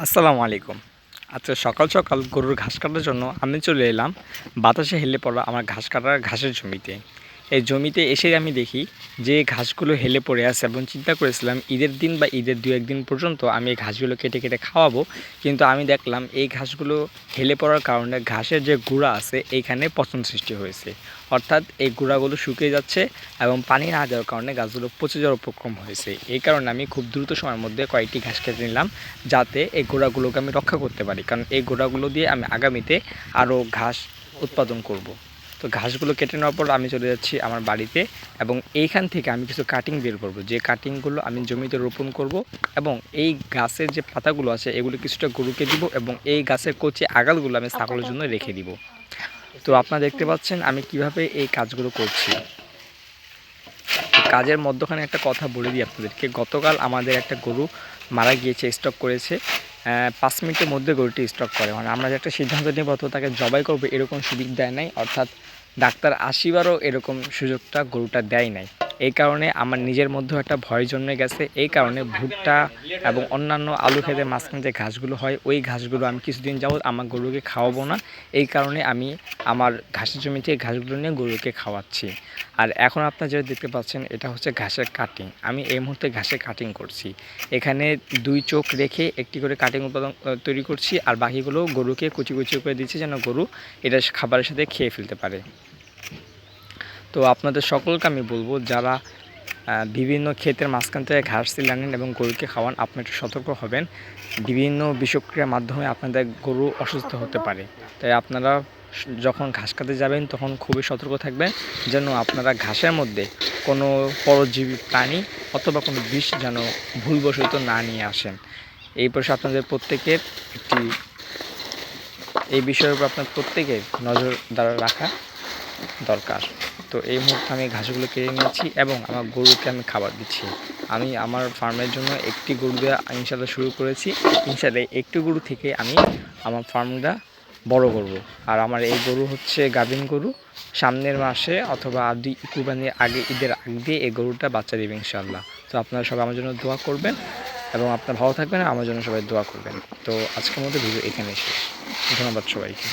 আসসালামু আলাইকুম। আচ্ছা সকাল সকাল গরুর ঘাস কাটার জন্য আমি চলে এলাম বাতাসে হেলে পড়া আমার ঘাস কাটার ঘাসের জমিতে। এই জমিতে এসেই আমি দেখি যে ঘাসগুলো হেলে পড়ে আছে এবং চিন্তা করেছিলাম ঈদের দিন বা ঈদের ২-১ দিন পর্যন্ত আমি এই ঘাসগুলো কেটে কেটে খাওয়াবো। কিন্তু আমি দেখলাম এই ঘাসগুলো হেলে পড়ার কারণে ঘাসের যে গুঁড়া আছে এইখানে পচন সৃষ্টি হয়েছে। অর্থাৎ এই গুঁড়াগুলো শুকিয়ে যাচ্ছে এবং পানি না দেওয়ার কারণে গাছগুলো পচে যাওয়ার উপক্রম হয়েছে। এই কারণে আমি খুব দ্রুত সময়ের মধ্যে কয়েকটি ঘাস কেটে নিলাম, যাতে এই গোড়াগুলোকে আমি রক্ষা করতে পারি, কারণ এই গোড়াগুলো দিয়ে আমি আগামীতে আরও ঘাস উৎপাদন করব। তো ঘাসগুলো কেটে নেওয়ার পর আমি চলে যাচ্ছি আমার বাড়িতে এবং এইখান থেকে আমি কিছু কাটিং বের করব, যে কাটিংগুলো আমি জমিতে রোপণ করব এবং এই গাছের যে পাতাগুলো আছে এগুলো কিছুটা গরুকে দিব এবং এই গাছের কচি আগালগুলো আমি ছাগলের জন্য রেখে দিব। তো আপনারা দেখতে পাচ্ছেন আমি কিভাবে এই কাজগুলো করছি। কাজের মধ্যখানে একটা কথা বলে দিই আপনাদেরকে, গতকাল আমাদের একটা গরু মারা গিয়েছে, স্টক করেছে। ৫ মিনিটের মধ্যে গরুটি স্টক করে, মানে আমরা যে একটা সিদ্ধান্ত নিব অথবা তাকে জবাই করবো এরকম সুযোগ দেয় নাই, অর্থাৎ ডাক্তার আসিবারও এরকম সুযোগটা গরুটা দেয় নাই। এই কারণে আমার নিজের মধ্যেও একটা ভয় জন্মে গেছে। এই কারণে ভুট্টা এবং অন্যান্য আলু খেতে মাঝখানে যে ঘাসগুলো হয় ওই ঘাসগুলো আমি কিছুদিন যাবৎ আমার গরুকে খাওয়াবো না। এই কারণে আমি আমার ঘাসের জমিতে ঘাসগুলো নিয়ে গরুকে খাওয়াচ্ছি। আর এখন আপনারা যেটা দেখতে পাচ্ছেন এটা হচ্ছে ঘাসের কাটিং। আমি এই মুহূর্তে ঘাসের কাটিং করছি। এখানে ২ চোখ রেখে একটি করে কাটিং উৎপাদন তৈরি করছি, আর বাকিগুলো গরুকে কুচি কুচি করে দিচ্ছি যেন গরু এটা খাবারের সাথে খেয়ে ফেলতে পারে। তো আপনাদের সকলকে আমি বলবো, যারা বিভিন্ন ক্ষেতের মাঝখান থেকে ঘাস ছিলে আনেন এবং গরুকে খাওয়ান, আপনি একটু সতর্ক হবেন। বিভিন্ন বিষক্রিয়ার মাধ্যমে আপনাদের গরু অসুস্থ হতে পারে। তাই আপনারা যখন ঘাস কাটতে যাবেন তখন খুবই সতর্ক থাকবেন, যেন আপনারা ঘাসের মধ্যে কোনো পরজীবী প্রাণী অথবা কোনো বিষ যেন ভুলবশত না নিয়ে আসেন। এই বিষয়ে আপনাদের প্রত্যেকের এই বিষয়ের উপর আপনার প্রত্যেকের নজর রাখা দরকার। তো এই মুহূর্তে আমি ঘাসগুলো কেটে নিয়েছি এবং আমার গরুকে আমি খাবার দিচ্ছি। আমি আমার ফার্মের জন্য একটি গরু দেওয়া ইনশাল্লাহ শুরু করেছি। ইনশাল্লাহ একটি গরু থেকে আমি আমার ফার্মটা বড় করব। আর আমার এই গরু হচ্ছে গাভিন গরু। সামনের মাসে অথবা কুরবানির আগে, ঈদের আগ দিয়ে এই গরুটা বাচ্চা দেবে ইনশাল্লাহ। তো আপনারা সবাই আমার জন্য দোয়া করবেন এবং আপনারা ভালো থাকবেন, আমার জন্য সবাই দোয়া করবেন। তো আজকের মতো ভিডিও এখানেই শেষ। ধন্যবাদ সবাইকে।